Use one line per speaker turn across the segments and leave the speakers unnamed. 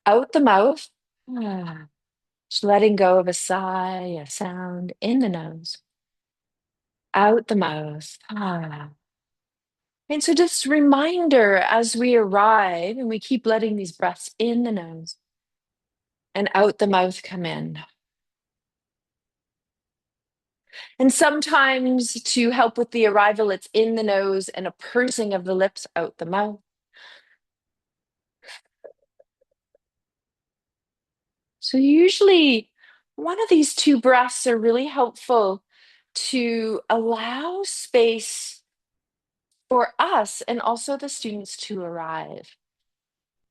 Out the mouth. Ah, just letting go of a sigh, a sound in the nose. Out the mouth. Ah. And so just reminder as we arrive and we keep letting these breaths in the nose and out the mouth come in. And sometimes to help with the arrival, it's in the nose and a pursing of the lips out the mouth. So usually one of these two breaths are really helpful to allow space for us and also the students to arrive.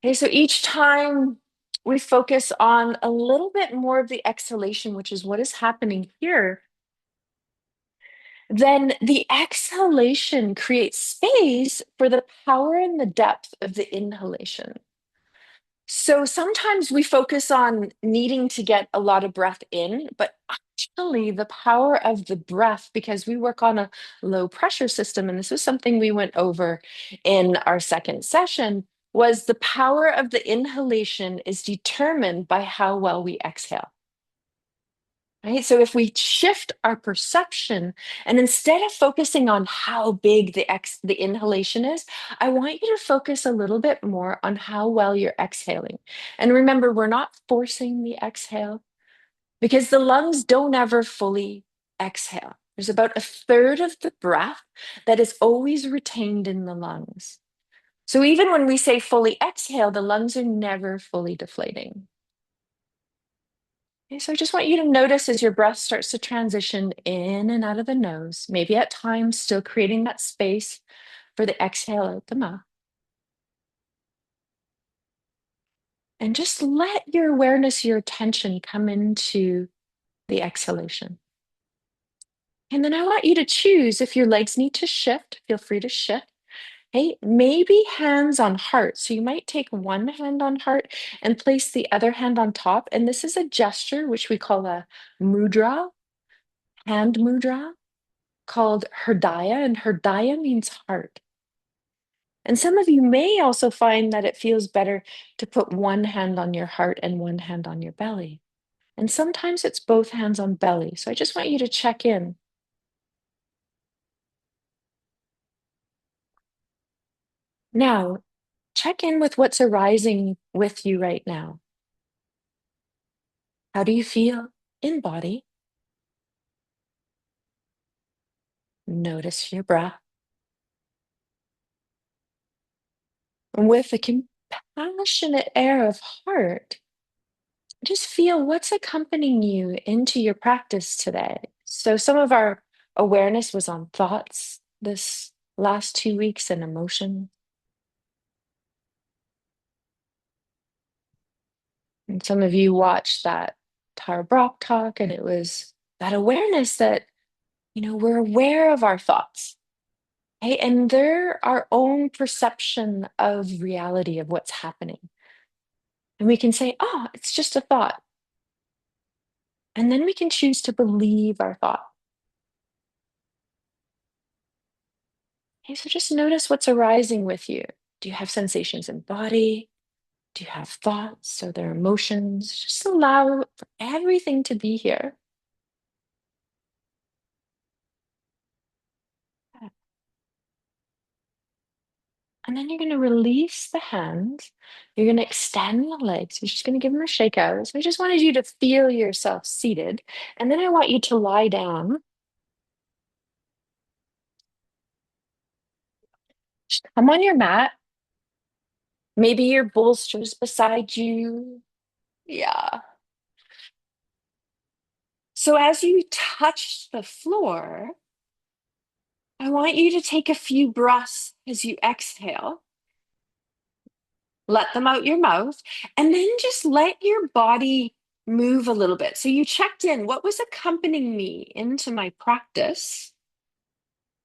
Okay, so each time we focus on a little bit more of the exhalation, which is what is happening here, then the exhalation creates space for the power and the depth of the inhalation. So sometimes we focus on needing to get a lot of breath in, but actually, the power of the breath, because we work on a low pressure system, and this was something we went over in our second session, was the power of the inhalation is determined by how well we exhale. Right? So if we shift our perception and instead of focusing on how big the inhalation is, I want you to focus a little bit more on how well you're exhaling. And remember, we're not forcing the exhale because the lungs don't ever fully exhale. There's about a third of the breath that is always retained in the lungs. So even when we say fully exhale, the lungs are never fully deflating. Okay, so I just want you to notice as your breath starts to transition in and out of the nose, maybe at times still creating that space for the exhale out the mouth. And just let your awareness, your attention come into the exhalation. And then I want you to choose if your legs need to shift, feel free to shift. Hey, maybe hands on heart. So you might take one hand on heart and place the other hand on top. And this is a gesture, which we call a mudra, hand mudra, called Hridaya, and Hridaya means heart. And some of you may also find that it feels better to put one hand on your heart and one hand on your belly. And sometimes it's both hands on belly. So I just want you to check in. Now, check in with what's arising with you right now. How do you feel in body? Notice your breath. And with a compassionate air of heart, just feel what's accompanying you into your practice today. So, some of our awareness was on thoughts this last 2 weeks and emotion. And some of you watched that Tara Brach talk, and it was that awareness that, we're aware of our thoughts, okay? And they're our own perception of reality, of what's happening. And we can say, oh, it's just a thought. And then we can choose to believe our thought. Okay, so just notice what's arising with you. Do you have sensations in body? Do you have thoughts or their emotions? Just allow for everything to be here. And then you're going to release the hands. You're going to extend the legs. You're just going to give them a shake out. So I just wanted you to feel yourself seated. And then I want you to lie down. Just come on your mat. Maybe your bolsters beside you. Yeah. So as you touch the floor, I want you to take a few breaths as you exhale. Let them out your mouth, and then just let your body move a little bit. So you checked in. What was accompanying me into my practice?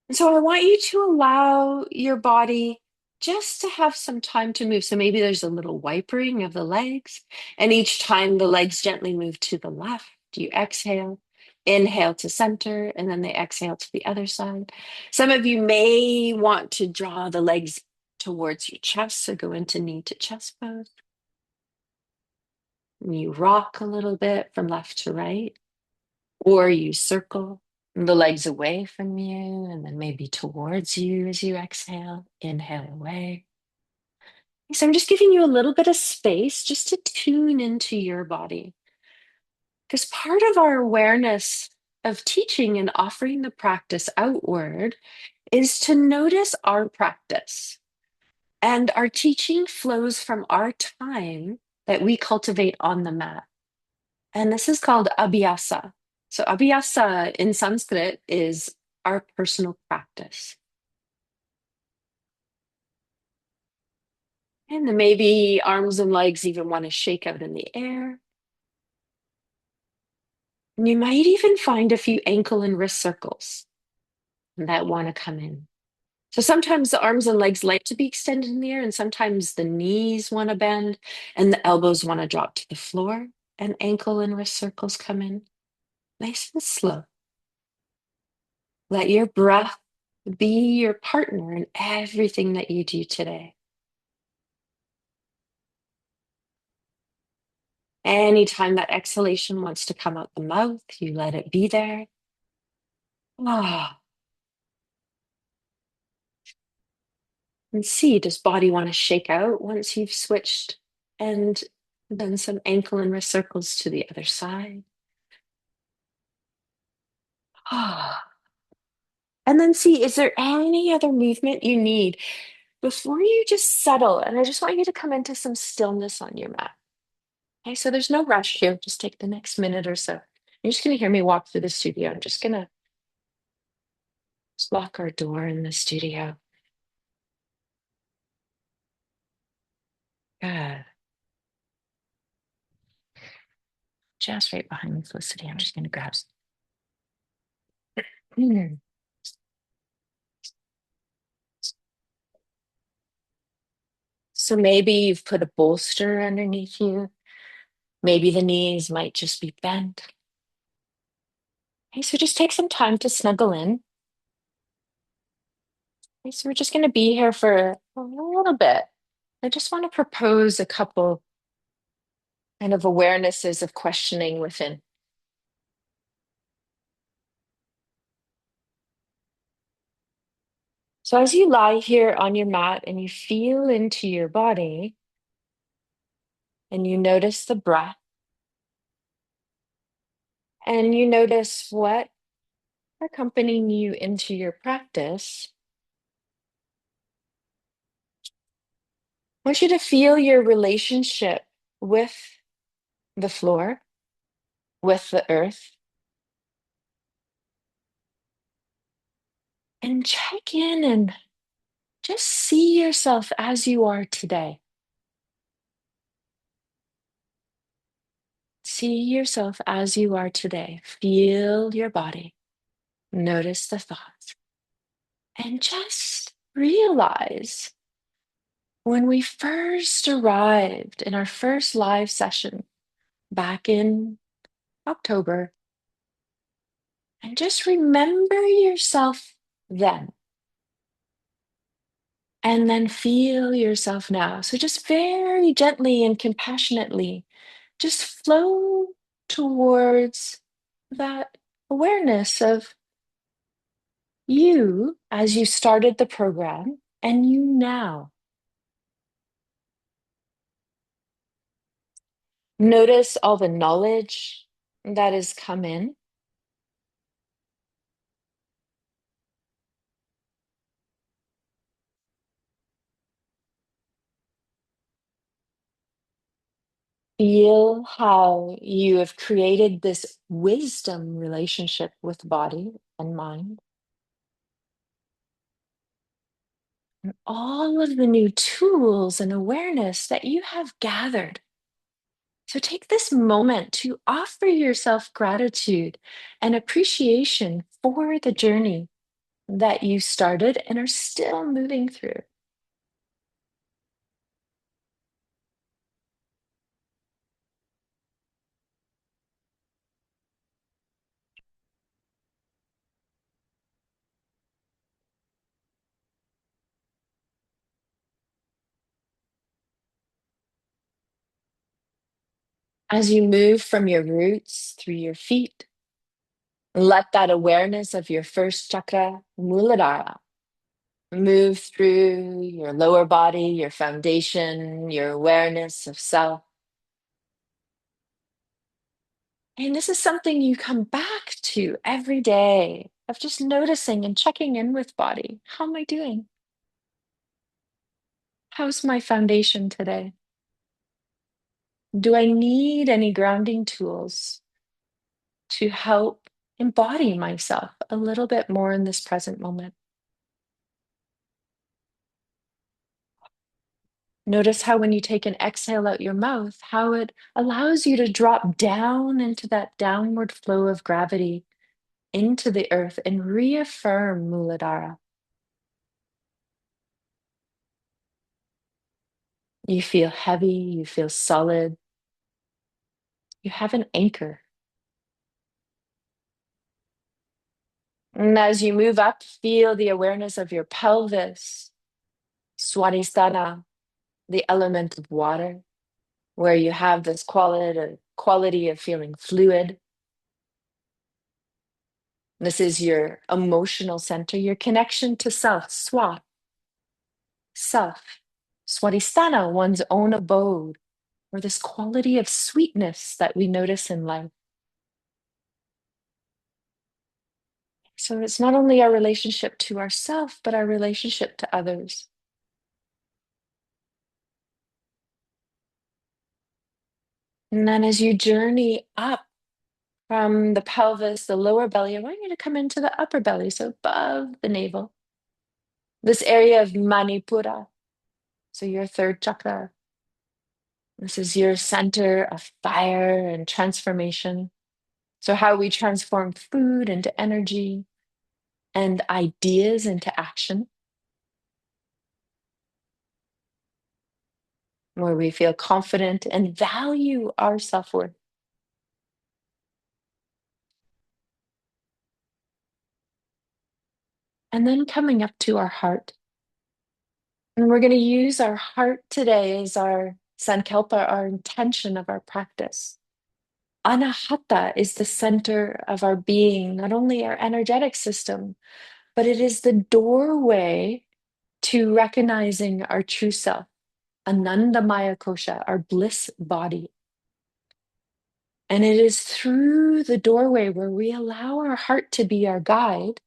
And so I want you to allow your body just to have some time to move. So maybe there's a little wipering of the legs, and each time the legs gently move to the left, you exhale. Inhale to center, and then they exhale to the other side. Some of you may want to draw the legs towards your chest, so go into knee to chest pose. And you rock a little bit from left to right, or you circle the legs away from you and then maybe towards you as you exhale. Inhale away. So I'm just giving you a little bit of space just to tune into your body. Because part of our awareness of teaching and offering the practice outward is to notice our practice. And our teaching flows from our time that we cultivate on the mat. And this is called abhyasa. So, abhyasa in Sanskrit is our personal practice. And then maybe arms and legs even want to shake out in the air. And you might even find a few ankle and wrist circles that want to come in. So sometimes the arms and legs like to be extended in the air, and sometimes the knees want to bend and the elbows want to drop to the floor, and ankle and wrist circles come in. Nice and slow. Let your breath be your partner in everything that you do today. Anytime that exhalation wants to come out the mouth, you let it be there. Ah, and see, does body want to shake out once you've switched and then some ankle and wrist circles to the other side? Ah, and then see, is there any other movement you need before you just settle? And I just want you to come into some stillness on your mat. Okay, so there's no rush here. Just take the next minute or so. You're just going to hear me walk through the studio. I'm just going to lock our door in the studio. Good. Just right behind me, Felicity. I'm just going to grab some. Hmm. So maybe you've put a bolster underneath you. Maybe the knees might just be bent. Okay, so just take some time to snuggle in. Okay, so we're just going to be here for a little bit. I just want to propose a couple kind of awarenesses of questioning within. So as you lie here on your mat and you feel into your body and you notice the breath and you notice what accompanying you into your practice, I want you to feel your relationship with the floor, with the earth, and check in and just see yourself as you are today. See yourself as you are today. Feel your body. Notice the thoughts. And just realize when we first arrived in our first live session back in October, and just remember yourself then. And then feel yourself now. So just very gently and compassionately, just flow towards that awareness of you as you started the program and you now. Notice all the knowledge that has come in. Feel how you have created this wisdom relationship with body and mind. And all of the new tools and awareness that you have gathered. So take this moment to offer yourself gratitude and appreciation for the journey that you started and are still moving through. As you move from your roots through your feet, let that awareness of your first chakra, Muladhara, move through your lower body, your foundation, your awareness of self. And this is something you come back to every day of just noticing and checking in with body. How am I doing? How's my foundation today? Do I need any grounding tools to help embody myself a little bit more in this present moment? Notice how when you take an exhale out your mouth, how it allows you to drop down into that downward flow of gravity into the earth and reaffirm Muladhara. You feel heavy, you feel solid, you have an anchor. And as you move up, feel the awareness of your pelvis, Swadhisthana, the element of water, where you have this quality of feeling fluid. This is your emotional center, your connection to self, self. Swadhisthana, one's own abode, or this quality of sweetness that we notice in life. So it's not only our relationship to ourself, but our relationship to others. And then as you journey up from the pelvis, the lower belly, I want you to come into the upper belly, so above the navel. This area of Manipura, so your third chakra. This is your center of fire and transformation. So, how we transform food into energy and ideas into action, where we feel confident and value our self worth. And then coming up to our heart. And we're going to use our heart today as our sankalpa, our intention of our practice. Anahata is the center of our being, not only our energetic system, but it is the doorway to recognizing our true self, Anandamaya Kosha, our bliss body. And it is through the doorway where we allow our heart to be our guide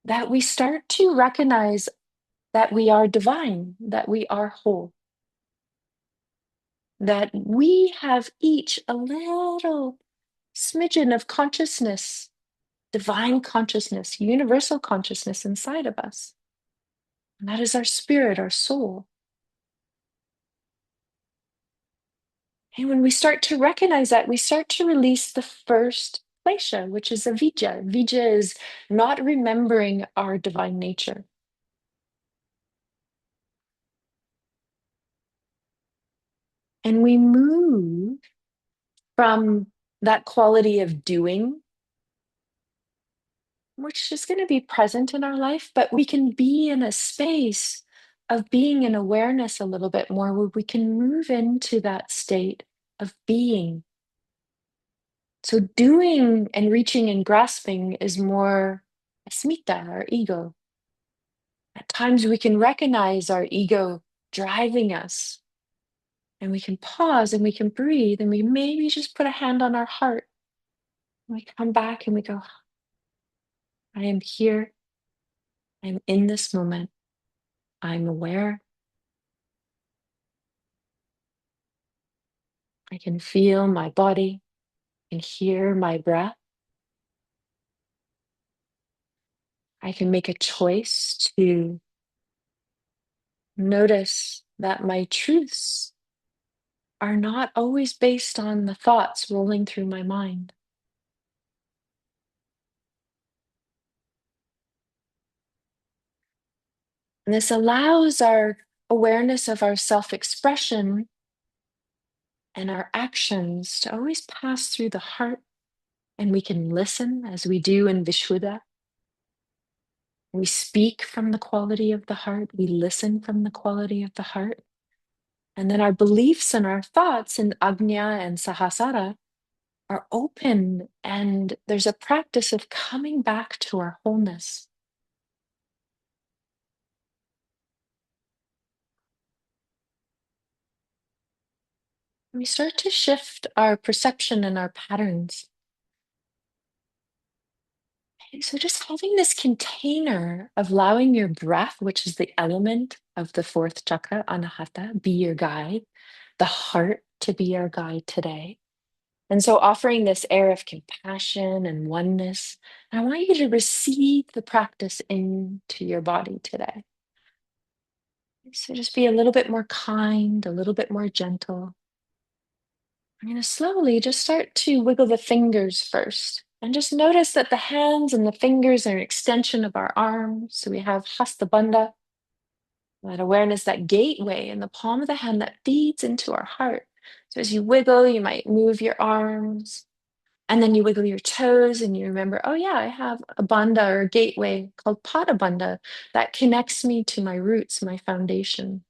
that we start to recognize that we are divine, that we are whole, that we have each a little smidgen of consciousness, divine consciousness, universal consciousness inside of us. And that is our spirit, our soul. And when we start to recognize that, we start to release the first klesha, which is avijja. Vijja is not remembering our divine nature. And we move from that quality of doing, which is going to be present in our life, but we can be in a space of being in awareness a little bit more, where we can move into that state of being. So doing and reaching and grasping is more asmita, our ego. At times we can recognize our ego driving us, and we can pause and we can breathe and we maybe just put a hand on our heart. And we come back and we go, I am here. I'm in this moment. I'm aware. I can feel my body and hear my breath. I can make a choice to notice that my truths are not always based on the thoughts rolling through my mind. And this allows our awareness of our self expression and our actions to always pass through the heart. And we can listen as we do in Vishuddha. We speak from the quality of the heart, we listen from the quality of the heart. And then our beliefs and our thoughts in Agnya and Sahasrara are open, and there's a practice of coming back to our wholeness. We start to shift our perception and our patterns. Okay, so just having this container of allowing your breath, which is the element of the fourth chakra, Anahata, be your guide, the heart to be our guide today. And so offering this air of compassion and oneness, and I want you to receive the practice into your body today. So just be a little bit more kind, a little bit more gentle. I'm going to slowly just start to wiggle the fingers first. And just notice that the hands and the fingers are an extension of our arms. So we have Hasta Bandha, that awareness, that gateway in the palm of the hand that feeds into our heart. So as you wiggle, you might move your arms, and then you wiggle your toes and you remember, oh yeah, I have a bandha or a gateway called Pada Bandha that connects me to my roots, my foundation,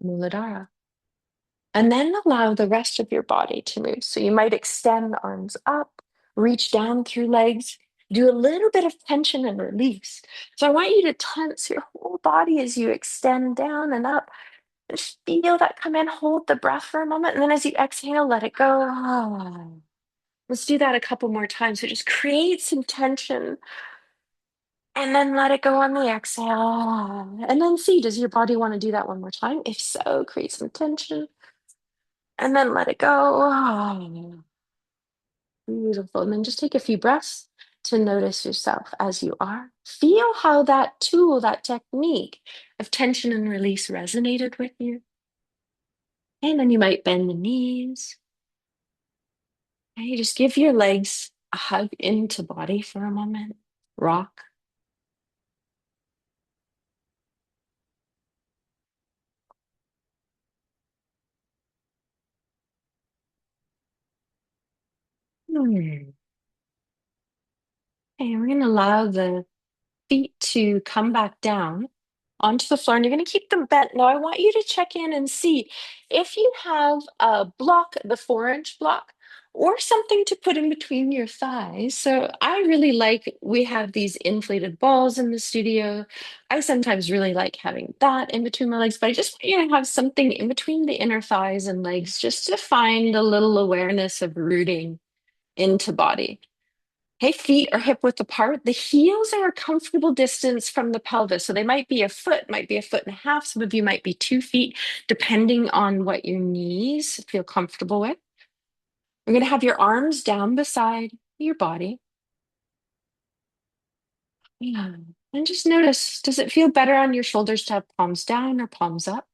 Muladhara. And then allow the rest of your body to move. So you might extend arms up, reach down through legs, do a little bit of tension and release. So I want you to tense your whole body as you extend down and up. Just feel that come in, hold the breath for a moment, and then as you exhale, let it go. Let's do that a couple more times. So just create some tension and then let it go on the exhale. And then see, does your body want to do that one more time? If so, create some tension and then let it go. Beautiful. And then just take a few breaths to notice yourself as you are. Feel how that tool, that technique of tension and release resonated with you. And then you might bend the knees. And you just give your legs a hug into body for a moment. Rock. Hmm. Okay, we're going to allow the feet to come back down onto the floor, and you're going to keep them bent. Now, I want you to check in and see if you have a block, the 4-inch block, or something to put in between your thighs. So I really like, we have these inflated balls in the studio. I sometimes really like having that in between my legs, but I just want you to have something in between the inner thighs and legs just to find a little awareness of rooting into body. Hey, feet are hip width apart. The heels are a comfortable distance from the pelvis. So they might be a foot, might be a foot and a half. Some of you might be 2 feet, depending on what your knees feel comfortable with. You're going to have your arms down beside your body. Yeah. And just notice, does it feel better on your shoulders to have palms down or palms up?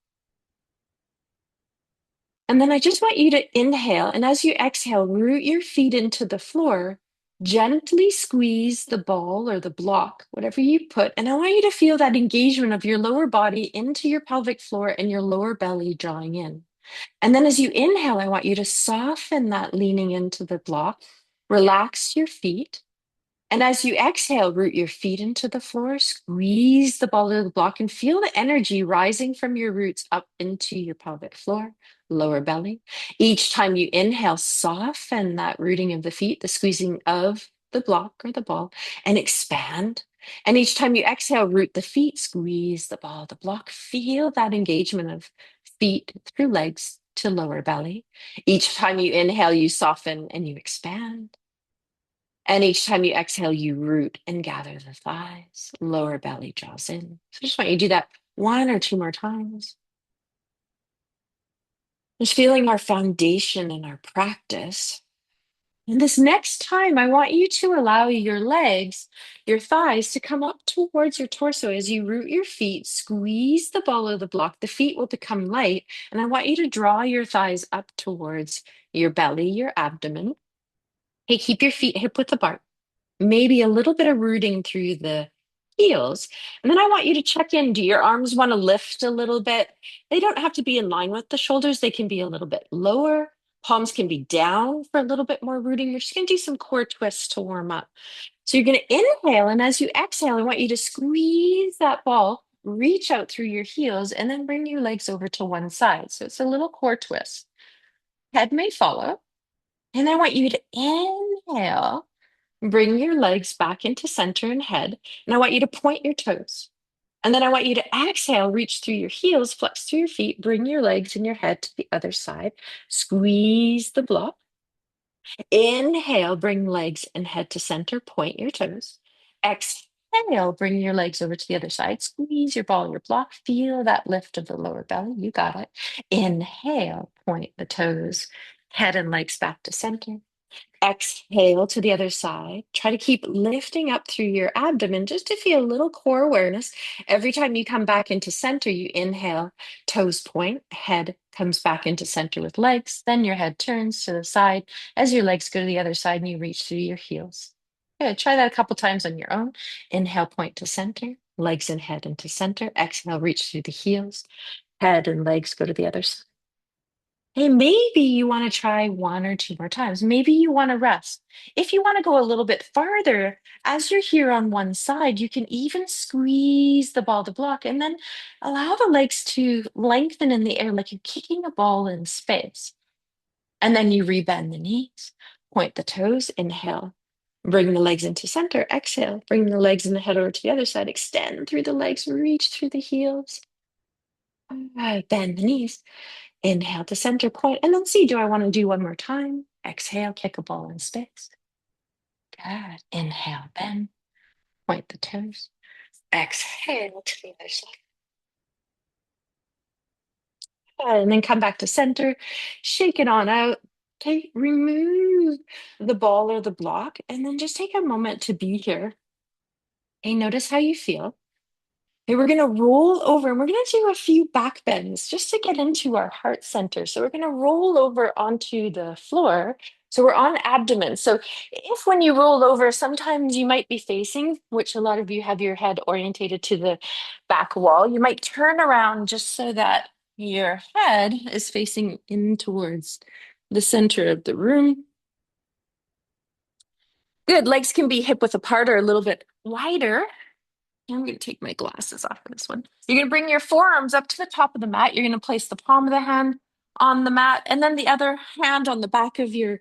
And then I just want you to inhale. And as you exhale, root your feet into the floor. Gently squeeze the ball or the block, whatever you put. And I want you to feel that engagement of your lower body into your pelvic floor and your lower belly drawing in. And then as you inhale, I want you to soften that leaning into the block. Relax your feet. And as you exhale, root your feet into the floor, squeeze the ball of the block, and feel the energy rising from your roots up into your pelvic floor, lower belly. Each time you inhale, soften that rooting of the feet, the squeezing of the block or the ball, and expand. And each time you exhale, root the feet, squeeze the ball, the block. Feel that engagement of feet through legs to lower belly. Each time you inhale, you soften and you expand. And each time you exhale, you root and gather the thighs, lower belly draws in. So I just want you to do that 1 or 2 more times. Just feeling our foundation and our practice. And this next time, I want you to allow your legs, your thighs to come up towards your torso as you root your feet, squeeze the ball of the block. The feet will become light. And I want you to draw your thighs up towards your belly, your abdomen. Hey, keep your feet hip width apart. Maybe a little bit of rooting through the heels. And then I want you to check in. Do your arms want to lift a little bit? They don't have to be in line with the shoulders. They can be a little bit lower. Palms can be down for a little bit more rooting. You're just going to do some core twists to warm up. So you're going to inhale. And as you exhale, I want you to squeeze that ball reach out through your heels and then bring your legs over to one side. So it's a little core twist. Head may follow. And I want you to inhale, bring your legs back into center and head. And I want you to point your toes. And then I want you to exhale, reach through your heels, flex through your feet, bring your legs and your head to the other side. Squeeze the block. Inhale, bring legs and head to center, point your toes. Exhale, bring your legs over to the other side. Squeeze your ball, your block. Feel that lift of the lower belly. You got it. Inhale, point the toes, head and legs back to center. Exhale to the other side. Try to keep lifting up through your abdomen just to feel a little core awareness. Every time you come back into center, you inhale, toes point, head comes back into center with legs. Then your head turns to the side as your legs go to the other side and you reach through your heels. Good. Try that a couple times on your own. Inhale, point to center, legs and head into center. Exhale, reach through the heels, head and legs go to the other side. Hey, maybe you want to try one or two more times. Maybe you want to rest. If you want to go a little bit farther, as you're here on one side, you can even squeeze the ball to block and then allow the legs to lengthen in the air like you're kicking a ball in space. And then you rebend the knees, point the toes, inhale, bring the legs into center, exhale, bring the legs and the head over to the other side, extend through the legs, reach through the heels, bend the knees. Inhale to center point, and then see, do I want to do one more time? Exhale, kick a ball in space. Good. Inhale, bend, point the toes. Exhale to the other side. Good. And then come back to center, shake it on out. Take, remove the ball or the block, and then just take a moment to be here. Hey, notice how you feel. Okay, we're going to roll over and we're going to do a few back bends just to get into our heart center. So we're going to roll over onto the floor. So we're on abdomen. So if when you roll over, sometimes you might be facing, which a lot of you have your head orientated to the back wall, you might turn around just so that your head is facing in towards the center of the room. Good. Legs can be hip width apart or a little bit wider. I'm going to take my glasses off for this one. You're going to bring your forearms up to the top of the mat. You're going to place the palm of the hand on the mat and then the other hand on the back of your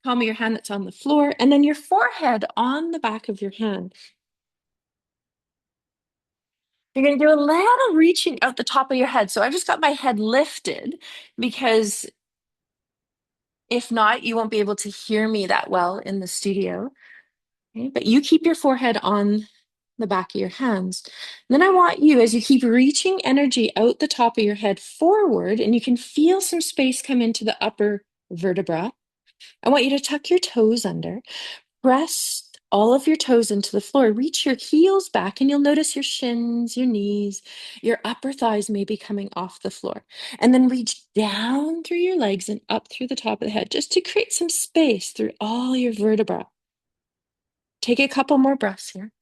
palm of your hand that's on the floor, and then your forehead on the back of your hand. You're going to do a little reaching out the top of your head. So I just got my head lifted because if not, you won't be able to hear me that well in the studio. Okay? But you keep your forehead on the back of your hands. And then I want you, as you keep reaching energy out the top of your head forward, and you can feel some space come into the upper vertebra, I want you to tuck your toes under, press all of your toes into the floor, reach your heels back, and you'll notice your shins, your knees, your upper thighs may be coming off the floor. And then reach down through your legs and up through the top of the head, just to create some space through all your vertebra. Take a couple more breaths here.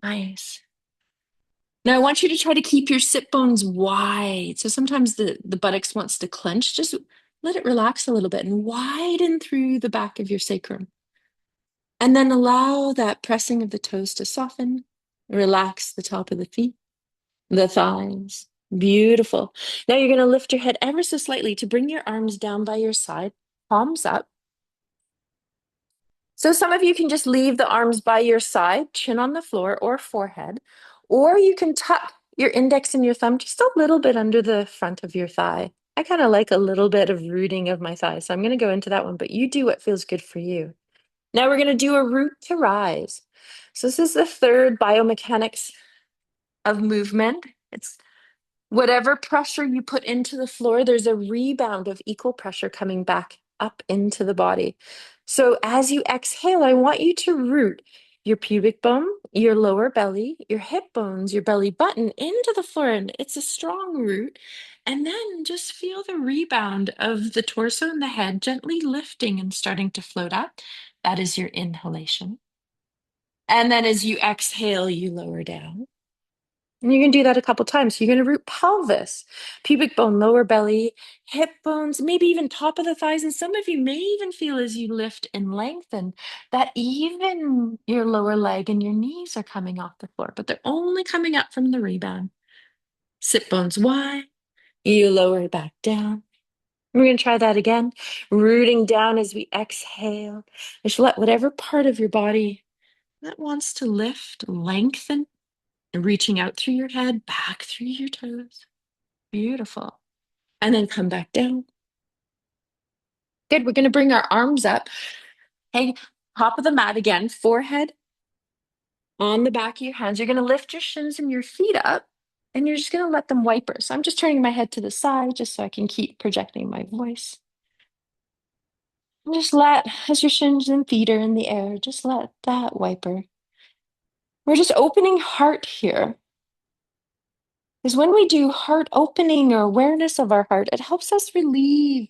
Nice. Now I want you to try to keep your sit bones wide. So sometimes the buttocks wants to clench. Just let it relax a little bit and widen through the back of your sacrum. And then allow that pressing of the toes to soften. Relax the top of the feet, the thighs. Beautiful. Now you're going to lift your head ever so slightly to bring your arms down by your side, palms up. So some of you can just leave the arms by your side, chin on the floor or forehead, or you can tuck your index and your thumb just a little bit under the front of your thigh. I kind of like a little bit of rooting of my thigh, so I'm going to go into that one, but you do what feels good for you. Now we're going to do a root to rise. So this is the third biomechanics of movement. It's whatever pressure you put into the floor, there's a rebound of equal pressure coming back up into the body. So as you exhale, I want you to root your pubic bone, your lower belly, your hip bones, your belly button into the floor. And it's a strong root. And then just feel the rebound of the torso and the head gently lifting and starting to float up. That is your inhalation. And then as you exhale, you lower down. And you're going to do that a couple times. You're going to root pelvis, pubic bone, lower belly, hip bones, maybe even top of the thighs. And some of you may even feel as you lift and lengthen that even your lower leg and your knees are coming off the floor, but they're only coming up from the rebound. Sit bones wide. You lower it back down. We're going to try that again. Rooting down as we exhale. Just let whatever part of your body that wants to lift, lengthen, and reaching out through your head, back through your toes. Beautiful. And then come back down. Good. We're going to bring our arms up. Hey, top of the mat again, forehead on the back of your hands. You're going to lift your shins and your feet up, and you're just going to let them wiper. So I'm just turning my head to the side just so I can keep projecting my voice. And just let, as your shins and feet are in the air, just let that wiper. We're just opening heart here. Because when we do heart opening or awareness of our heart, it helps us relieve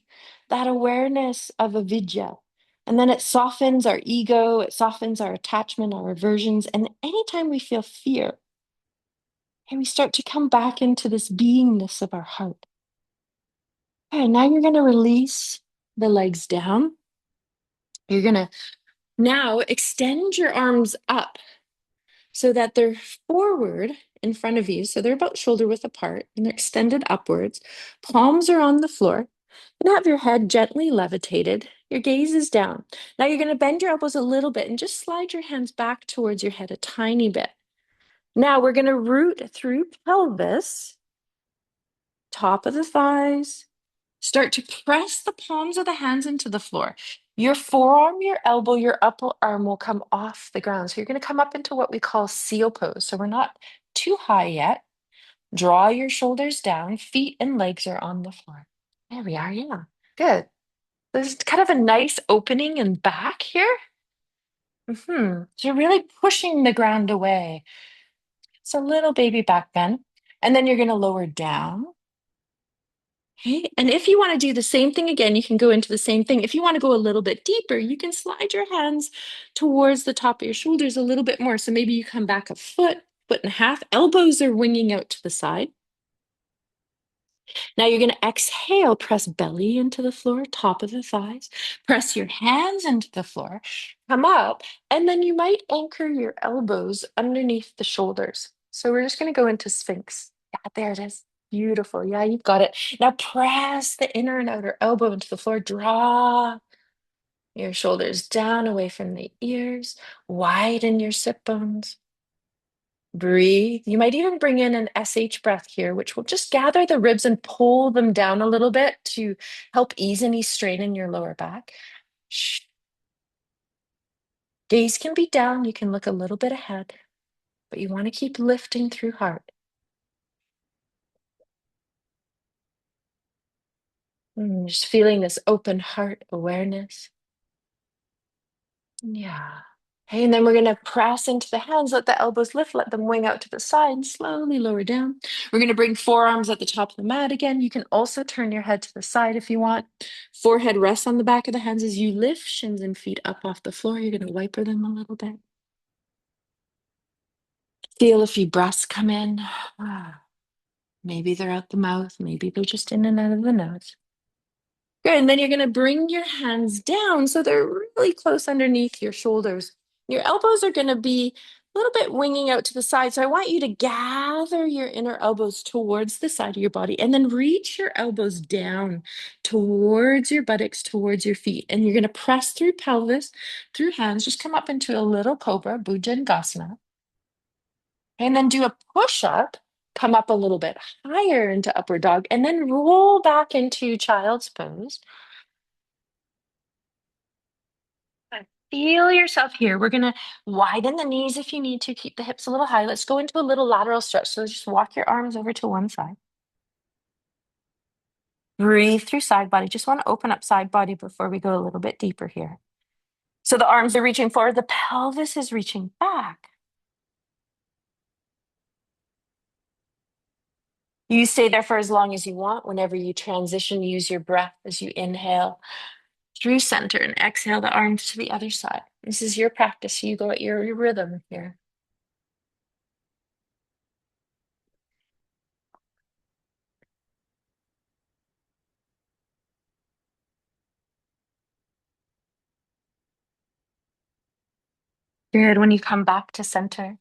that awareness of avidya. And then it softens our ego, it softens our attachment, our aversions. And anytime we feel fear, and we start to come back into this beingness of our heart. Okay, now you're going to release the legs down. You're going to now extend your arms up so that they're forward in front of you. So they're about shoulder width apart and they're extended upwards. Palms are on the floor. And have your head gently levitated. Your gaze is down. Now you're going to bend your elbows a little bit and just slide your hands back towards your head a tiny bit. Now we're going to root through pelvis, top of the thighs. Start to press the palms of the hands into the floor. Your forearm, your elbow, your upper arm will come off the ground. So you're going to come up into what we call seal pose. So we're not too high yet. Draw your shoulders down. Feet and legs are on the floor. There we are. Yeah. Good. There's kind of a nice opening in back here. So you're really pushing the ground away. It's a little baby back bend. And then you're going to lower down. Okay. And if you want to do the same thing again, you can go into the same thing. If you want to go a little bit deeper, you can slide your hands towards the top of your shoulders a little bit more. So maybe you come back a foot, foot and a half. Elbows are winging out to the side. Now you're going to exhale, press belly into the floor, top of the thighs. Press your hands into the floor, come up, and then you might anchor your elbows underneath the shoulders. So we're just going to go into Sphinx. Yeah, there it is. Beautiful. Yeah, you've got it. Now press the inner and outer elbow into the floor. Draw your shoulders down away from the ears. Widen your sit bones. Breathe. You might even bring in an SH breath here, which will just gather the ribs and pull them down a little bit to help ease any strain in your lower back. Shh. Gaze can be down. You can look a little bit ahead, but you want to keep lifting through heart. Just feeling this open heart awareness. Yeah. Okay, and then we're going to press into the hands, let the elbows lift, let them wing out to the side, and slowly lower down. We're going to bring forearms at the top of the mat again. You can also turn your head to the side if you want. Forehead rests on the back of the hands as you lift shins and feet up off the floor. You're going to wiper them a little bit. Feel a few breaths come in. Maybe they're out the mouth. Maybe they're just in and out of the nose. Good. And then you're going to bring your hands down so they're really close underneath your shoulders. Your elbows are going to be a little bit winging out to the side. So I want you to gather your inner elbows towards the side of your body and then reach your elbows down towards your buttocks, towards your feet. And you're going to press through pelvis, through hands. Just come up into a little cobra, Bhujangasana. And then do a push up. Come up a little bit higher into upward dog and then roll back into child's pose. Feel yourself here. We're going to widen the knees if you need to. Keep the hips a little high. Let's go into a little lateral stretch. So just walk your arms over to one side. Breathe through side body. Just want to open up side body before we go a little bit deeper here. So the arms are reaching forward. The pelvis is reaching back. You stay there for as long as you want. Whenever you transition, use your breath as you inhale through center and exhale the arms to the other side. This is your practice. You go at your rhythm here. Good. When you come back to center, I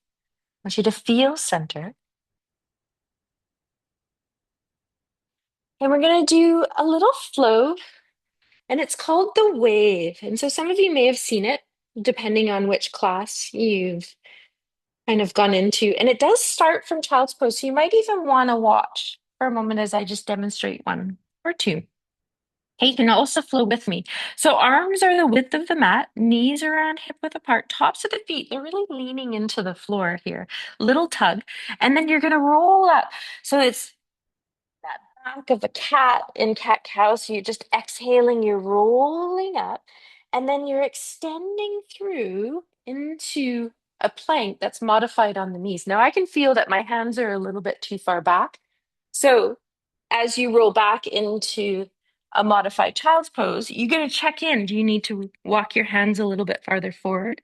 want you to feel center. And we're going to do a little flow, and it's called the wave. And so some of you may have seen it, depending on which class you've kind of gone into. And it does start from child's pose. So you might even want to watch for a moment as I just demonstrate one or two. Okay, you can also flow with me. So arms are the width of the mat, knees are around hip width apart, tops of the feet, they're really leaning into the floor here. Little tug. And then you're going to roll up. So it's that back of a cat in cat cow. So you're just exhaling, you're rolling up, and then you're extending through into a plank that's modified on the knees. Now I can feel that my hands are a little bit too far back. So as you roll back into a modified child's pose, you're going to check in. Do you need to walk your hands a little bit farther forward?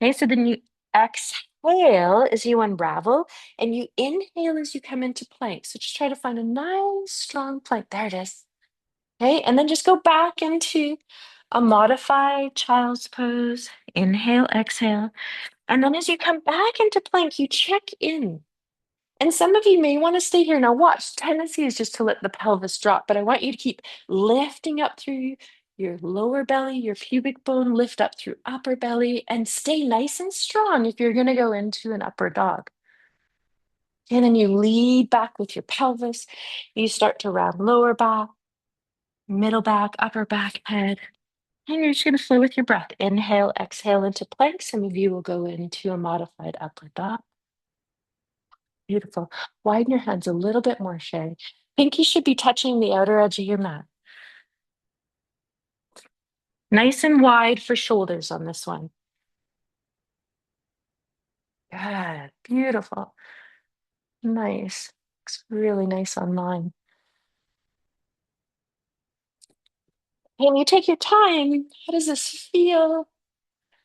Okay, so then you exhale as you unravel and you inhale as you come into plank. So just try to find a nice strong plank. There it is. Okay, and then just go back into a modified child's pose. Inhale, exhale. And then as you come back into plank, you check in. And some of you may want to stay here. Now, watch. Tendency is just to let the pelvis drop, but I want you to keep lifting up through your lower belly, your pubic bone, lift up through upper belly, and stay nice and strong if you're going to go into an upper dog. And then you lead back with your pelvis. You start to round lower back, middle back, upper back, head. And you're just going to flow with your breath. Inhale, exhale into plank. Some of you will go into a modified upper dog. Beautiful. Widen your hands a little bit more, Sherry. Pinky should be touching the outer edge of your mat. Nice and wide for shoulders on this one. Good. Beautiful. Nice. Looks really nice online. And you take your time. How does this feel?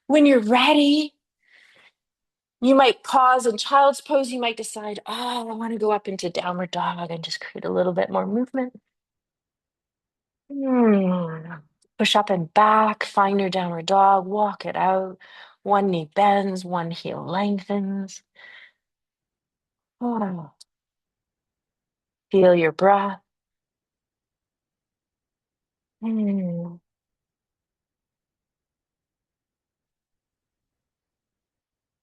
When you're ready, you might pause in child's pose. You might decide, oh, I want to go up into downward dog and just create a little bit more movement. Push up and back, find your downward dog, walk it out. One knee bends, one heel lengthens. Oh, feel your breath. Mm.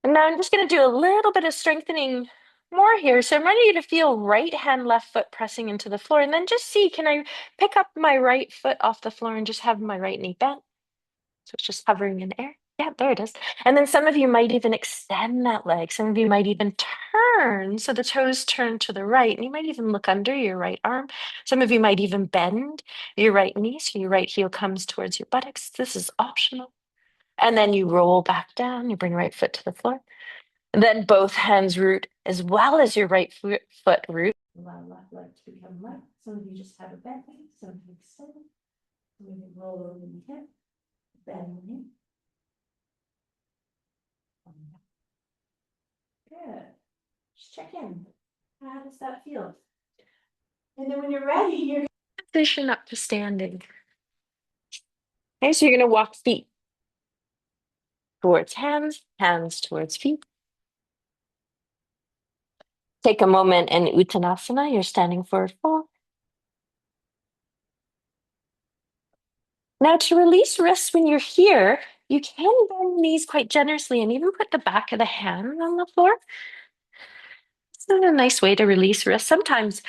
And now I'm just going to do a little bit of strengthening more here. So I'm ready you to feel right hand, left foot pressing into the floor. And then just see, can I pick up my right foot off the floor and just have my right knee bent? So it's just hovering in air. Yeah, there it is. And then some of you might even extend that leg. Some of you might even turn. So the toes turn to the right. And you might even look under your right arm. Some of you might even bend your right knee. So your right heel comes towards your buttocks. This is optional. And then you roll back down. You bring right foot to the floor. And then both hands root as well as your right foot root. Allow left leg to become left. Some of you just have a bent knee. Some of you extend. Some of you roll over the hip. Bend the knee. Good. Just check in. How does that feel? And then when you're ready, you're going to transition up to standing. Okay, so you're going to walk feet towards hands, hands towards feet. Take a moment in Uttanasana. You're standing forward fold. Now to release wrists when you're here, you can bend the knees quite generously and even put the back of the hand on the floor. It's a nice way to release wrists. Sometimes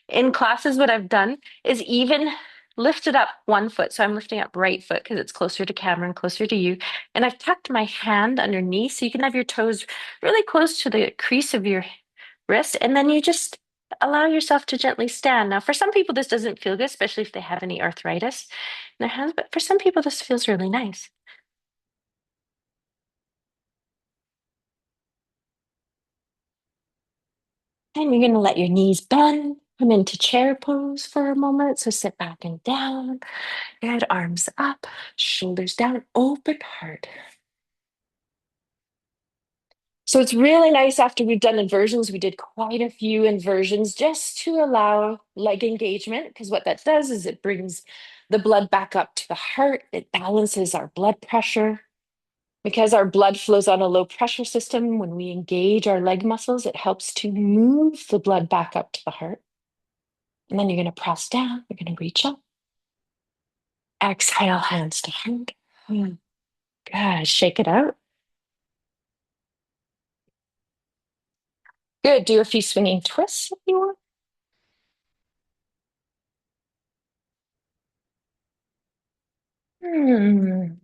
in classes, what I've done is even lifted up one foot. So I'm lifting up right foot because it's closer to camera and closer to you. And I've tucked my hand underneath so you can have your toes really close to the crease of your wrist. And then you just allow yourself to gently stand. Now, for some people, this doesn't feel good, especially if they have any arthritis in their hands. But for some people, this feels really nice. And you're going to let your knees bend. Come into chair pose for a moment. So sit back and down. Good. Arms up, shoulders down, open heart. So it's really nice after we've done inversions. We did quite a few inversions just to allow leg engagement, because what that does is it brings the blood back up to the heart. It balances our blood pressure. Because our blood flows on a low pressure system, when we engage our leg muscles, it helps to move the blood back up to the heart. And then you're going to press down, you're going to reach up. Exhale, hands to heart. Good. Shake it out. Good. Do a few swinging twists if you want. Hmm.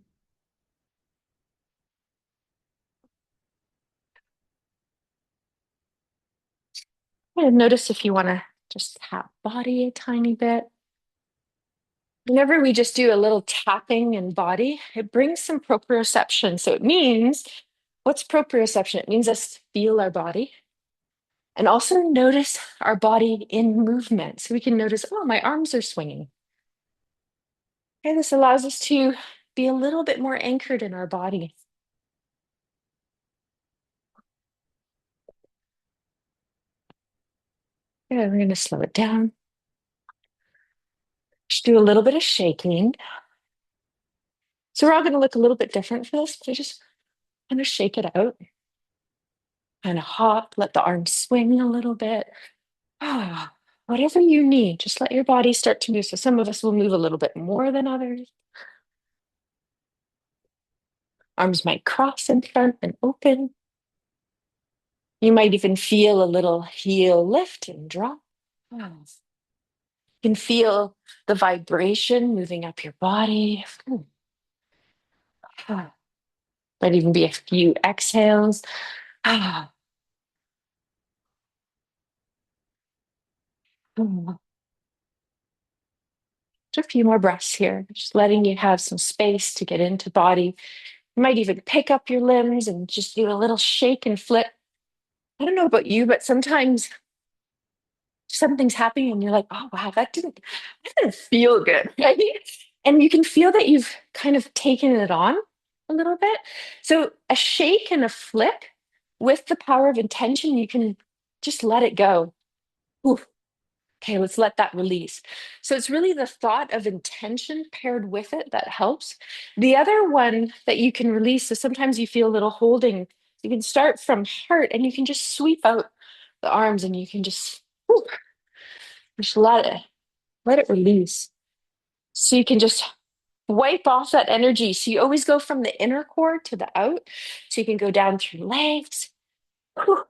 And notice if you want to just tap body a tiny bit. Whenever we just do a little tapping in body, it brings some proprioception. So it means, what's proprioception? It means us feel our body and also notice our body in movement. So we can notice, oh, my arms are swinging. Okay, this allows us to be a little bit more anchored in our body. Yeah, we're going to slow it down. Just do a little bit of shaking. So we're all going to look a little bit different for this, but I just kind of shake it out, kind of hop, let the arms swing a little bit. Ah, whatever you need, just let your body start to move. So some of us will move a little bit more than others. Arms might cross in front and open. You might even feel a little heel lift and drop. Ah. You can feel the vibration moving up your body. Ah. Might even be a few exhales. Ah. Mm. Just a few more breaths here, just letting you have some space to get into body. You might even pick up your limbs and just do a little shake and flip. I don't know about you, but sometimes something's happening and you're like, oh wow, that didn't feel good, right? And you can feel that you've kind of taken it on a little bit. So a shake and a flip with the power of intention, you can just let it go. Ooh, okay, let's let that release. So it's really the thought of intention paired with it that helps. The other one that you can release, so sometimes you feel a little holding. You can start from heart and you can just sweep out the arms and you can just let it release. So you can just wipe off that energy. So you always go from the inner core to the out. So you can go down through legs. Whew.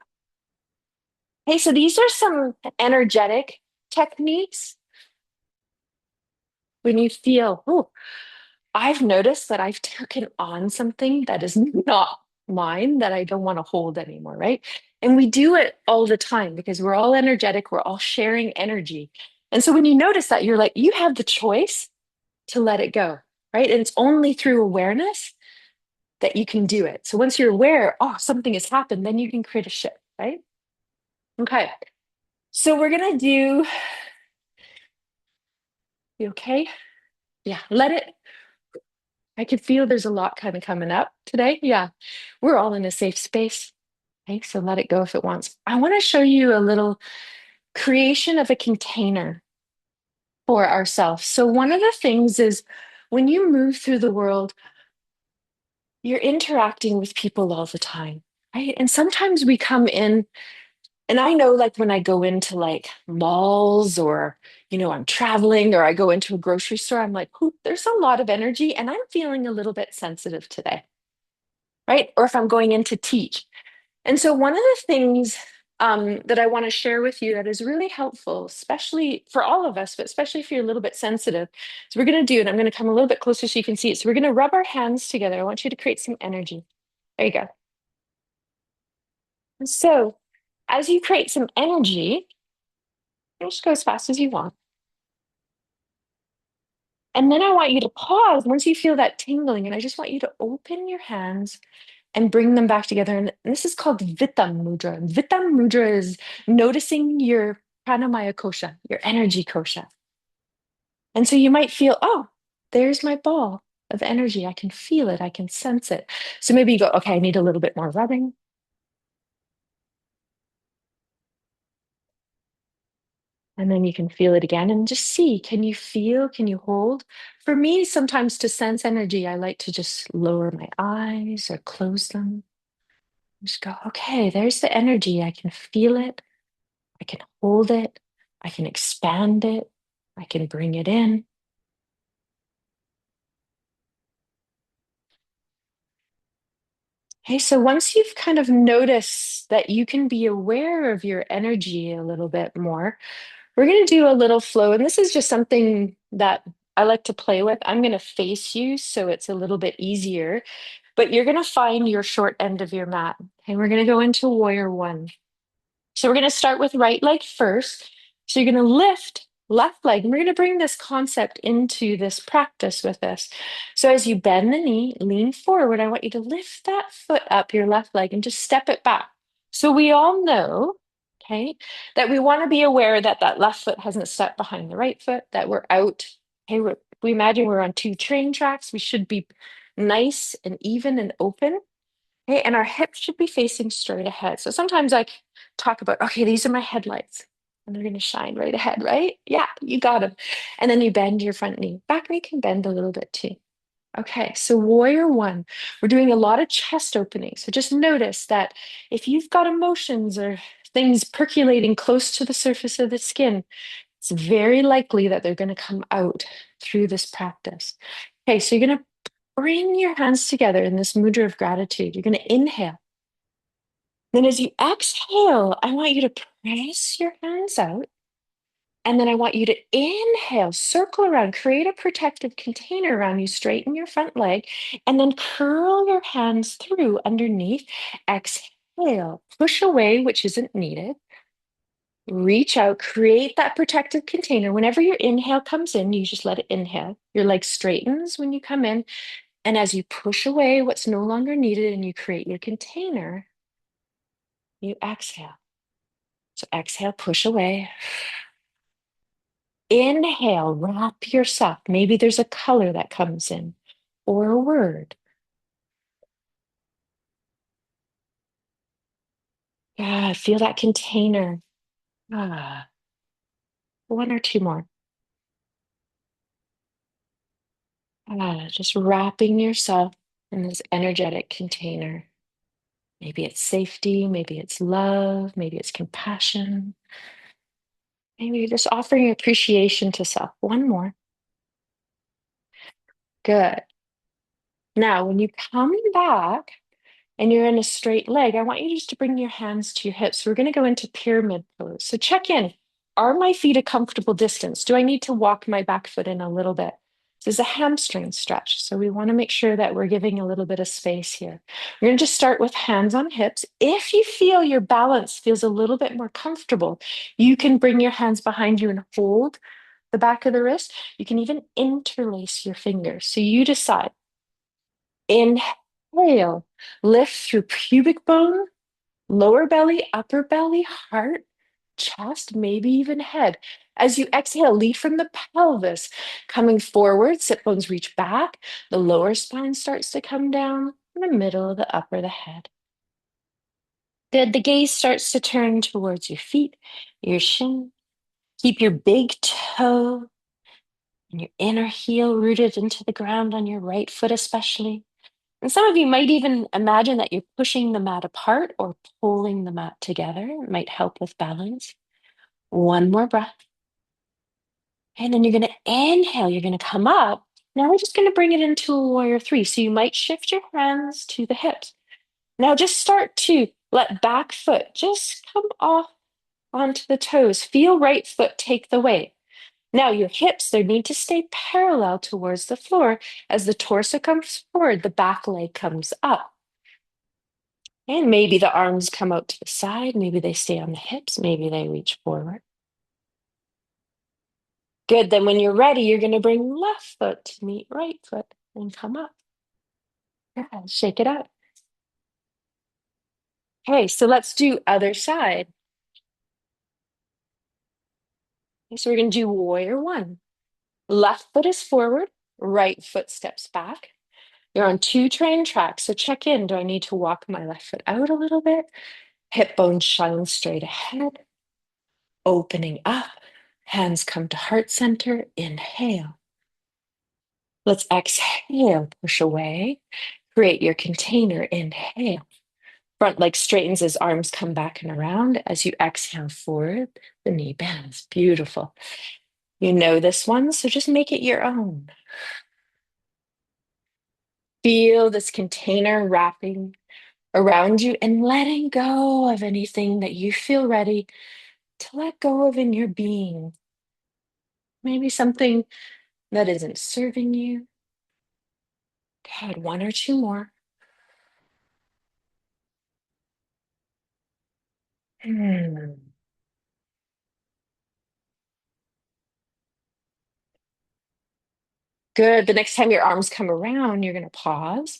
Hey, so these are some energetic techniques when you feel, oh, I've noticed that I've taken on something that is not mine that I don't want to hold anymore, right? And we do it all the time because we're all energetic, we're all sharing energy. And so when you notice that, you're like, you have the choice to let it go, right? And it's only through awareness that you can do it. So once you're aware, oh, something has happened, then you can create a shift, right? Okay. So we're gonna do, you okay? Yeah, let it. I can feel there's a lot kind of coming up today. Yeah, we're all in a safe space. Okay, so let it go if it wants. I want to show you a little creation of a container for ourselves. So one of the things is when you move through the world, you're interacting with people all the time, right? And sometimes we come in, and I know like when I go into like malls or, I'm traveling or I go into a grocery store, I'm like, "Ooh, there's a lot of energy and I'm feeling a little bit sensitive today, right? Or if I'm going in to teach. And so one of the things that I want to share with you that is really helpful, especially for all of us, but especially if you're a little bit sensitive, so we're going to do it. I'm going to come a little bit closer so you can see it. So we're going to rub our hands together. I want you to create some energy. There you go. And so as you create some energy, you just go as fast as you want. And then I want you to pause once you feel that tingling, and I just want you to open your hands and bring them back together. And this is called Vitam Mudra. Vitam Mudra is noticing your pranamaya kosha, your energy kosha. And so you might feel, oh, there's my ball of energy. I can feel it. I can sense it. So maybe you go, okay, I need a little bit more rubbing. And then you can feel it again and just see, can you feel, can you hold? For me, sometimes to sense energy, I like to just lower my eyes or close them. Just go, okay, there's the energy. I can feel it. I can hold it. I can expand it. I can bring it in. Okay, so once you've kind of noticed that you can be aware of your energy a little bit more, we're going to do a little flow. And this is just something that I like to play with. I'm going to face you so it's a little bit easier, but you're going to find your short end of your mat. And we're going to go into warrior one. So we're going to start with right leg first. So you're going to lift left leg, and we're going to bring this concept into this practice with us. So as you bend the knee, lean forward, I want you to lift that foot up, your left leg, and just step it back. So we all know, okay, that we want to be aware that that left foot hasn't stepped behind the right foot, that we're out. Okay, we imagine we're on two train tracks. We should be nice and even and open. Okay, and our hips should be facing straight ahead. So sometimes I talk about, okay, these are my headlights, and they're going to shine right ahead, right? Yeah, you got them. And then you bend your front knee. Back knee can bend a little bit too. Okay, so warrior one, we're doing a lot of chest opening. So just notice that if you've got emotions or things percolating close to the surface of the skin, it's very likely that they're going to come out through this practice. Okay, so you're going to bring your hands together in this mudra of gratitude. You're going to inhale. Then, as you exhale, I want you to press your hands out. And then I want you to inhale, circle around, create a protective container around you, straighten your front leg, and then curl your hands through underneath. Exhale, push away, which isn't needed. Reach out, create that protective container. Whenever your inhale comes in, you just let it inhale. Your leg straightens when you come in. And as you push away what's no longer needed and you create your container, you exhale. So exhale, push away. Inhale, wrap yourself. Maybe there's a color that comes in or a word. Ah, feel that container. Ah, one or two more. Ah, just wrapping yourself in this energetic container. Maybe it's safety, maybe it's love, maybe it's compassion. Maybe you're just offering appreciation to self. One more. Good. Now, when you come back and you're in a straight leg, I want you just to bring your hands to your hips. We're going to go into pyramid pose. So check in. Are my feet a comfortable distance? Do I need to walk my back foot in a little bit? This is a hamstring stretch. So we want to make sure that we're giving a little bit of space here. We're going to just start with hands on hips. If you feel your balance feels a little bit more comfortable, you can bring your hands behind you and hold the back of the wrist. You can even interlace your fingers. So you decide. Inhale, lift through pubic bone, lower belly, upper belly, heart, chest, maybe even head. As you exhale, lead from the pelvis, coming forward, sit bones reach back, the lower spine starts to come down, in the middle, the upper, the head. Good. The gaze starts to turn towards your feet, your shin. Keep your big toe and your inner heel rooted into the ground on your right foot, especially. And some of you might even imagine that you're pushing the mat apart or pulling the mat together. It might help with balance. One more breath. And then you're going to inhale. You're going to come up. Now we're just going to bring it into a warrior three. So you might shift your hands to the hips. Now just start to let back foot just come off onto the toes. Feel right foot take the weight. Now your hips, they need to stay parallel towards the floor. As the torso comes forward, the back leg comes up. And maybe the arms come out to the side. Maybe they stay on the hips. Maybe they reach forward. Good. Then when you're ready, you're going to bring left foot to meet right foot and come up. Yeah, shake it out. Okay, so let's do other side. Okay, so we're going to do warrior one. Left foot is forward, right foot steps back. You're on two train tracks, so check in. Do I need to walk my left foot out a little bit? Hip bone shine straight ahead, opening up. Hands come to heart center. Inhale. Let's exhale, push away. Create your container. Inhale. Front leg straightens as arms come back and around. As you exhale forward, the knee bends. Beautiful. You know this one, so just make it your own. Feel this container wrapping around you and letting go of anything that you feel ready to let go of in your being. Maybe something that isn't serving you. Good, one or two more. Hmm. Good. The next time your arms come around, you're going to pause.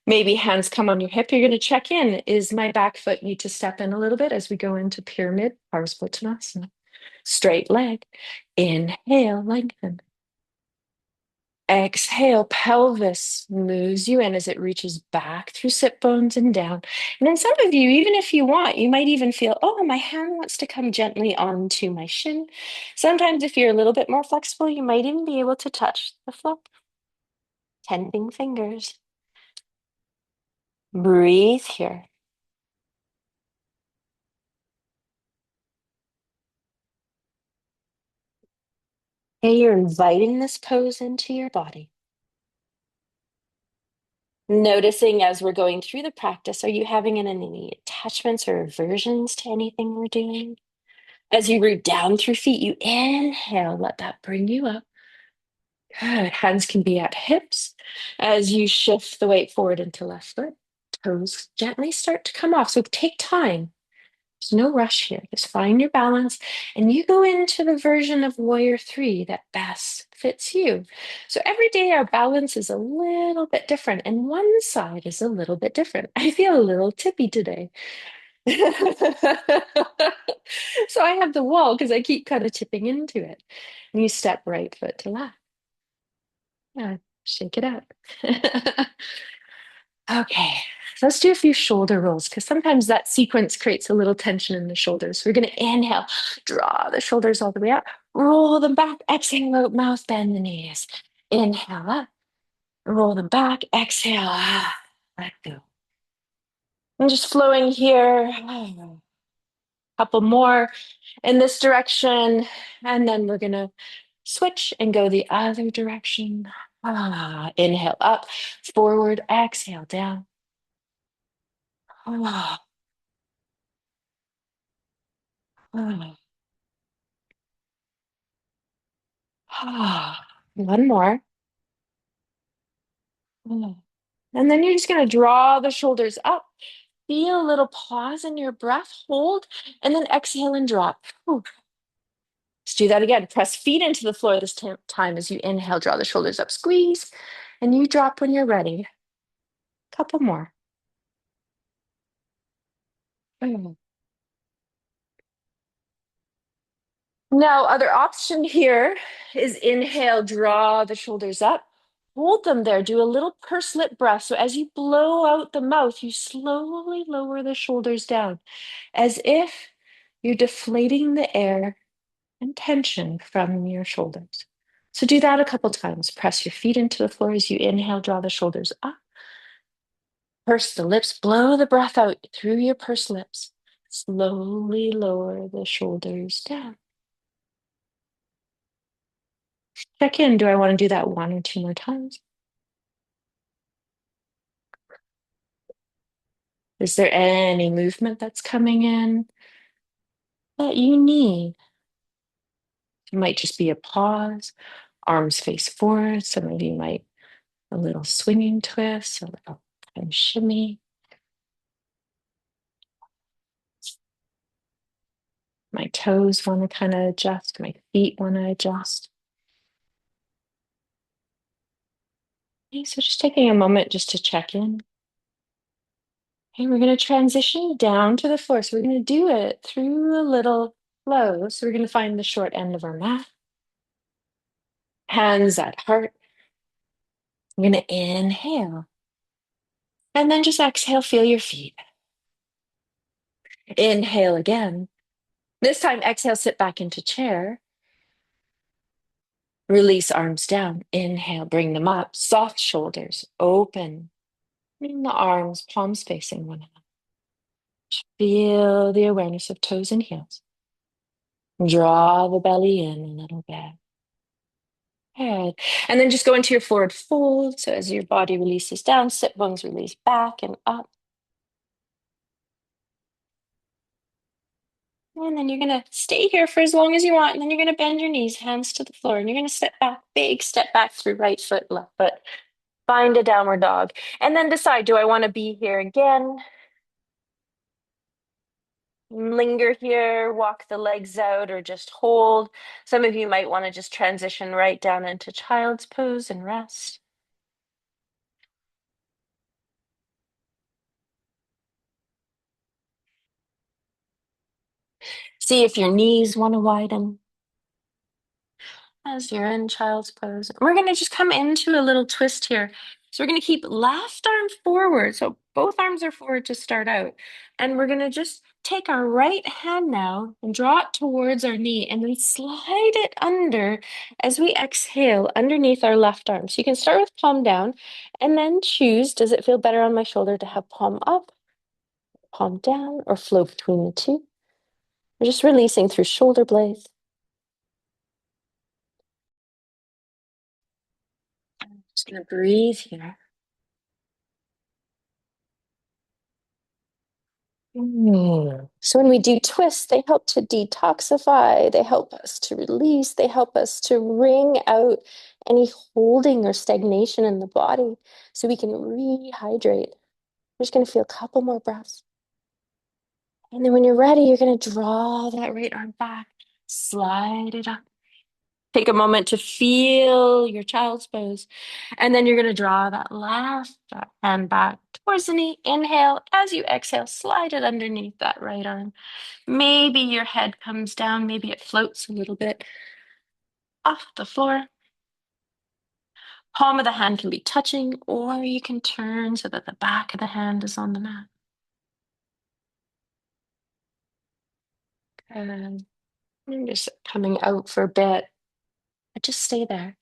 Maybe hands come on your hip. You're going to check in. Is my back foot need to step in a little bit as we go into pyramid, Parsvottanasana? Straight leg. Inhale, lengthen. Exhale, pelvis moves you in as it reaches back through sit bones and down. And then some of you, even if you want, you might even feel, oh, my hand wants to come gently onto my shin. Sometimes, if you're a little bit more flexible, you might even be able to touch the floor. Tending fingers. Breathe here. Okay, you're inviting this pose into your body. Noticing as we're going through the practice, are you having any attachments or aversions to anything we're doing? As you root down through feet, you inhale, let that bring you up. Good. Hands can be at hips. As you shift the weight forward into left foot, toes gently start to come off. So take time. There's no rush here. Just find your balance and you go into the version of Warrior Three that best fits you. So every day our balance is a little bit different and one side is a little bit different. I feel a little tippy today. So I have the wall because I keep kind of tipping into it. And you step right foot to left. Yeah, shake it out. Okay, so let's do a few shoulder rolls because sometimes that sequence creates a little tension in the shoulders. So we're going to inhale, draw the shoulders all the way up, roll them back, exhale out mouth, bend the knees. Inhale up, roll them back, exhale, let go. I'm just flowing here. Couple more in this direction, and then we're going to switch and go the other direction. Inhale up, forward, exhale down. Ah, ah, One more. Ah. And then you're just going to draw the shoulders up. Feel a little pause in your breath, hold, and then exhale and drop. Whew. Let's do that again. Press feet into the floor this time as you inhale, draw the shoulders up, squeeze, and you drop when you're ready. Couple more. Mm. Now, other option here is inhale, draw the shoulders up. Hold them there. Do a little pursed lip breath. So as you blow out the mouth, you slowly lower the shoulders down as if you're deflating the air and tension from your shoulders. So do that a couple times. Press your feet into the floor as you inhale, draw the shoulders up. Purse the lips, blow the breath out through your pursed lips. Slowly lower the shoulders down. Check in. Do I want to do that one or two more times? Is there any movement that's coming in that you need? It might just be a pause, arms face forward. Some of you might a little swinging twist, a little kind of shimmy. My toes want to kind of adjust, my feet want to adjust. Okay, so just taking a moment just to check in. Okay, we're going to transition down to the floor. So we're going to do it through a little flow. So we're going to find the short end of our mat. Hands at heart. I'm going to inhale. And then just exhale, feel your feet. Inhale again. This time, exhale, sit back into chair. Release arms down. Inhale, bring them up. Soft shoulders, open. Bring the arms, palms facing one another. Feel the awareness of toes and heels. Draw the belly in a little bit. Good. And then just go into your forward fold. So as your body releases down, sit bones release back and up. And then you're going to stay here for as long as you want. And then you're going to bend your knees, hands to the floor. And you're going to step back, big step back through right foot, left foot. Find a downward dog. And then decide, do I want to be here again? Linger here, walk the legs out, or just hold. Some of you might want to just transition right down into child's pose and rest. See if your knees want to widen as you're in child's pose. We're going to just come into a little twist here. So we're going to keep left arm forward. So both arms are forward to start out. And we're going to just take our right hand now and draw it towards our knee and then slide it under as we exhale underneath our left arm. So you can start with palm down and then choose, does it feel better on my shoulder to have palm up, palm down, or flow between the two? We're just releasing through shoulder blades. Just going to breathe here. So when we do twists, they help to detoxify, they help us to release, they help us to wring out any holding or stagnation in the body so we can rehydrate. We're just going to feel a couple more breaths. And then when you're ready, you're going to draw that right arm back, slide it up. Take a moment to feel your child's pose. And then you're going to draw that left hand back towards the knee. Inhale. As you exhale, slide it underneath that right arm. Maybe your head comes down. Maybe it floats a little bit off the floor. Palm of the hand can be touching, or you can turn so that the back of the hand is on the mat. And I'm just coming out for a bit. But just stay there.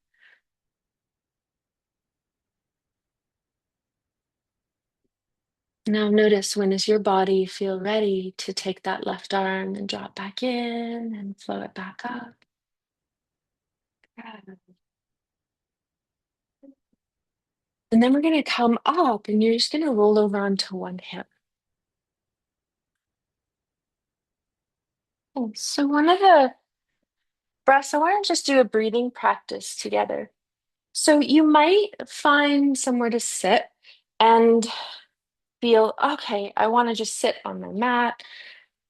Now notice, when does your body feel ready to take that left arm and drop back in and flow it back up? Good. And then we're going to come up and you're just going to roll over onto one hip. Okay, so one of the breaths, I want to just do a breathing practice together. So you might find somewhere to sit and feel, okay, I want to just sit on my mat.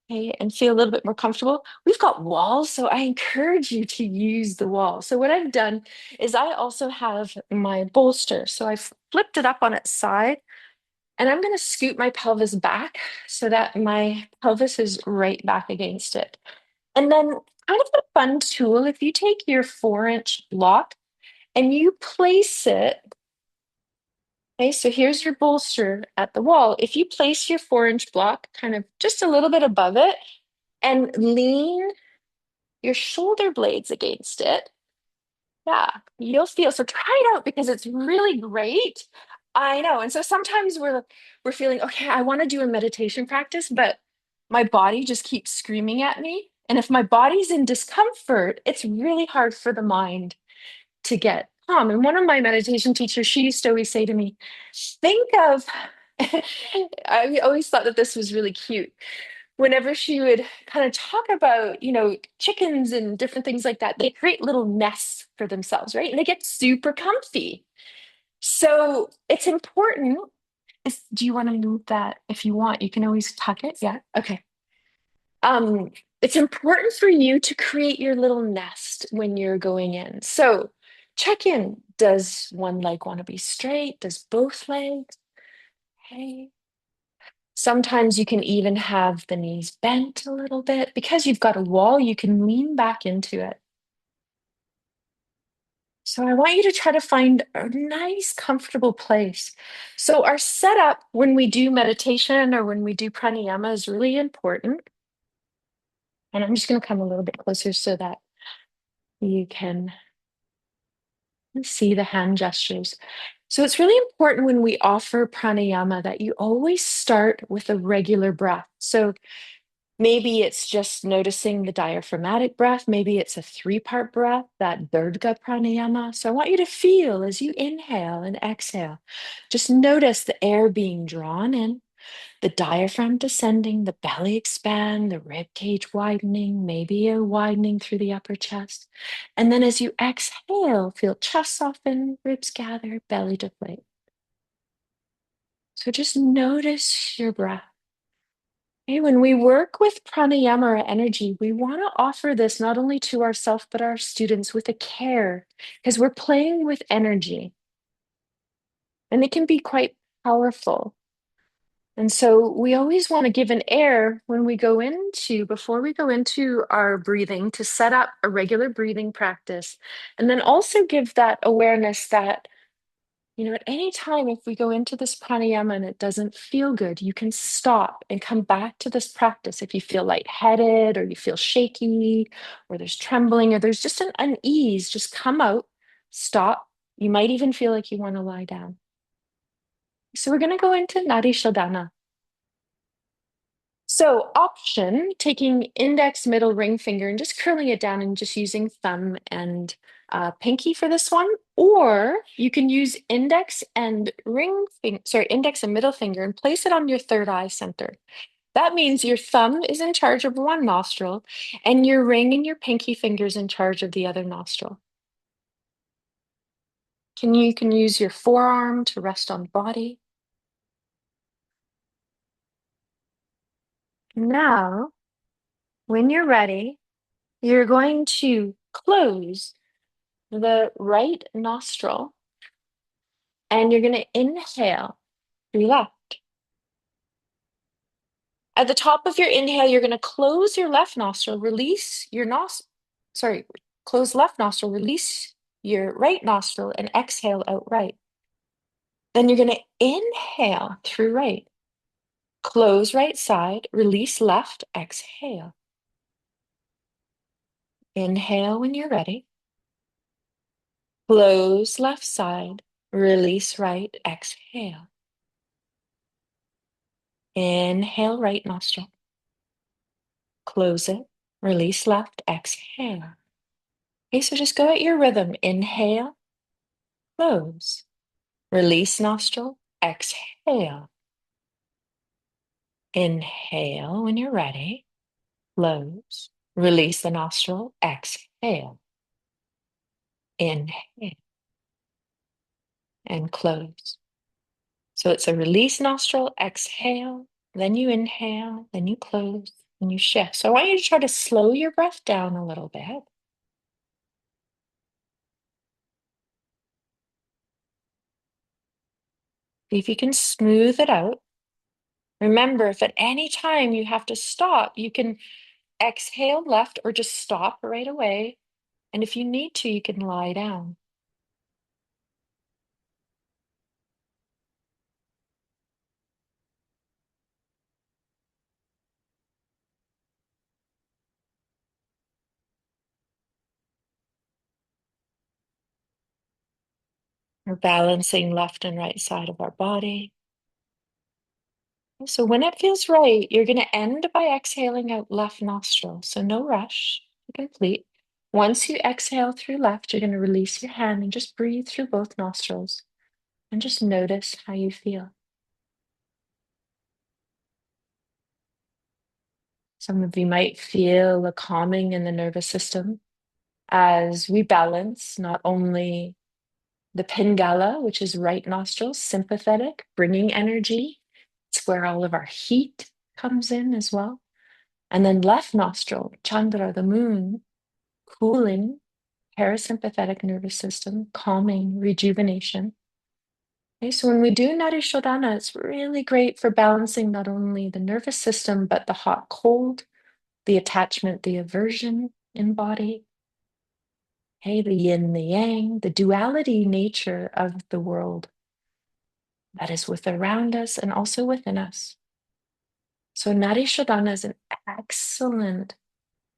Okay, and feel a little bit more comfortable. We've got walls, so I encourage you to use the wall. So what I've done is I also have my bolster. So I've flipped it up on its side, and I'm going to scoot my pelvis back so that my pelvis is right back against it. And then kind of a fun tool, if you take your 4-inch block and you place it, okay, so here's your bolster at the wall. If you place your 4-inch block kind of just a little bit above it and lean your shoulder blades against it. Yeah, you'll feel, so try it out because it's really great. I know. And so sometimes we're feeling, okay, I want to do a meditation practice, but my body just keeps screaming at me. And if my body's in discomfort, it's really hard for the mind to get calm. And one of my meditation teachers, she used to always say to me, think of, I always thought that this was really cute. Whenever she would kind of talk about, chickens and different things like that, they create little nests for themselves, right? And they get super comfy. So it's important. Do you want to move that? If you want, you can always tuck it. Yeah. Okay. It's important for you to create your little nest when you're going in. So check in. Does one leg want to be straight? Does both legs? Okay. Sometimes you can even have the knees bent a little bit. Because you've got a wall, you can lean back into it. So I want you to try to find a nice, comfortable place. So our setup when we do meditation or when we do pranayama is really important. And I'm just going to come a little bit closer so that you can And see the hand gestures. So it's really important when we offer pranayama that you always start with a regular breath. So maybe it's just noticing the diaphragmatic breath. Maybe it's a three-part breath, that Dirga pranayama. So I want you to feel as you inhale and exhale. Just notice the air being drawn in, the diaphragm descending, the belly expand, the rib cage widening, maybe a widening through the upper chest. And then as you exhale, feel chest soften, ribs gather, belly deflate. So just notice your breath. Okay, when we work with pranayama or energy, we want to offer this not only to ourselves, but our students with a care, because we're playing with energy and it can be quite powerful. And so we always want to give an air when we go into, before we go into our breathing, to set up a regular breathing practice. And then also give that awareness that, at any time if we go into this pranayama and it doesn't feel good, you can stop and come back to this practice. If you feel lightheaded or you feel shaky or there's trembling or there's just an unease, just come out, stop. You might even feel like you want to lie down. So we're going to go into Nadi Shodhana. So, option taking index, middle, ring finger and just curling it down and just using thumb and pinky for this one. Or you can use index and index and middle finger and place it on your third eye center. That means your thumb is in charge of one nostril and your ring and your pinky fingers in charge of the other nostril. You can use your forearm to rest on body. Now, when you're ready, you're going to close the right nostril and you're going to inhale through left. At the top of your inhale, you're going to close your left nostril, release your close left nostril, release your right nostril and exhale out right. Then you're going to inhale through right, close right side, release left, exhale. Inhale when you're ready. Close left side, release right, exhale. Inhale right nostril. Close it, release left, exhale. Okay, so just go at your rhythm. Inhale, close, release nostril, exhale. Inhale when you're ready, close, release the nostril, exhale. Inhale and close. So it's a release nostril, exhale, then you inhale, then you close, and you shift. So I want you to try to slow your breath down a little bit. See if you can smooth it out. Remember, if at any time you have to stop, you can exhale left or just stop right away. And if you need to, you can lie down. We're balancing left and right side of our body. So when it feels right, you're going to end by exhaling out left nostril. So no rush to complete. Once you exhale through left, you're going to release your hand and just breathe through both nostrils and just notice how you feel. Some of you might feel a calming in the nervous system as we balance not only the Pingala, which is right nostril, sympathetic, bringing energy. It's where all of our heat comes in as well. And then left nostril, Chandra, the moon, cooling, parasympathetic nervous system, calming, rejuvenation. Okay, so when we do Nadi Shodhana, it's really great for balancing not only the nervous system, but the hot, cold, the attachment, the aversion in body. Hey, the yin, the yang, the duality nature of the world that is with around us and also within us. So Nadi Shodhana is an excellent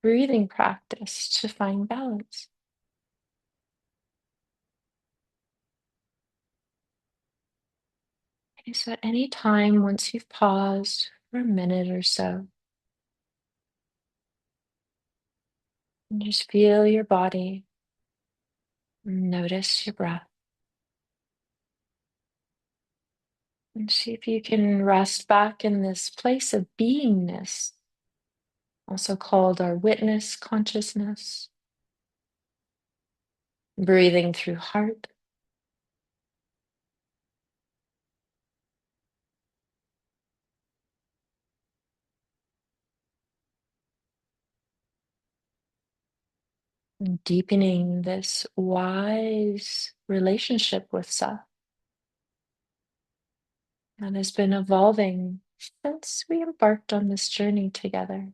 breathing practice to find balance. Okay, so at any time, once you've paused for a minute or so, and just feel your body, notice your breath, and see if you can rest back in this place of beingness, also called our witness consciousness, breathing through heart, and deepening this wise relationship with self that has been evolving since we embarked on this journey together.